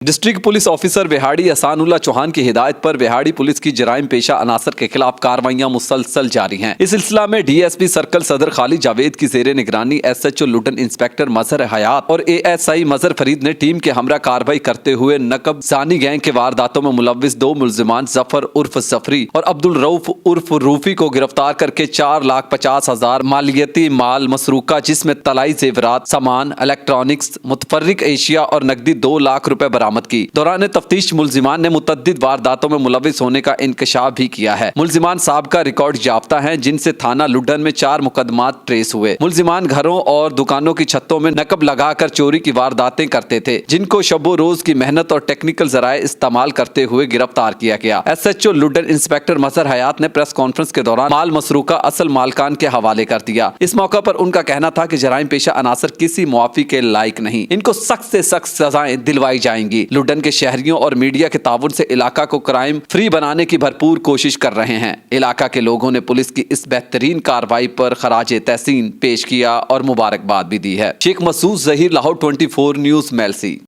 District police officer Vehari Ehsanullah Chauhan की हिदायत पर विहाड़ी पुलिस की जराइम पेशा अनासर के खिलाफ कार्रवाइयां मुसलसल जारी हैं। इस सिलसिला में डीएसपी सर्कल सदर खालिद जावेद की जेर निगरानी एसएचओ लुटन इंस्पेक्टर मजहर हयात और एएसआई मजहर फरीद ने टीम के हमरा कार्रवाई करते हुए नकब जानी गैंग के वारदातों में मुलविस 2 मुलजिमान जफर उर्फ जफरी और अब्दुल रऊफ उर्फ रूफी को गिरफ्तार करके 4,50,000 मालियती माल मसरूका जिसमें तलाई जेवरात, सामान, इलेक्ट्रॉनिक्स, मुतफर्रिक एशिया और नकदी 2 लाख रुपए बरामद की। दौरान तफ्तीश मुलजिमान ने मुतअद्दिद वारदातों में मुलविस होने का इंकशाफ भी किया है। मुलजिमान साबका रिकॉर्ड याफ्ता हैं, जिनसे थाना लुडन में 4 मुकदमात ट्रेस हुए। मुलजिमान घरों और दुकानों की छतों में नकब लगाकर चोरी की वारदातें करते थे, जिनको शबो रोज की मेहनत और टेक्निकल जराए इस्तेमाल करते हुए गिरफ्तार किया गया। एसएचओ लुडन इंस्पेक्टर मजहर हयात ने प्रेस कॉन्फ्रेंस के दौरान माल मसरूका असल मालकान के हवाले कर दिया। इस मौका पर उनका कहना था कि जराइम पेशा अनासर किसी मुआफी के लायक नहीं, इनको सख्त से सख्त सजाएं दिलवाई जाएंगी। लुडन के शहरियों और मीडिया के ताउन से इलाका को क्राइम फ्री बनाने की भरपूर कोशिश कर रहे हैं। इलाका के लोगों ने पुलिस की इस बेहतरीन कार्रवाई पर खराजे तहसीन पेश किया और मुबारकबाद भी दी है। शेख मसूद जहीर, लाहौर 24 न्यूज़, मेलसी।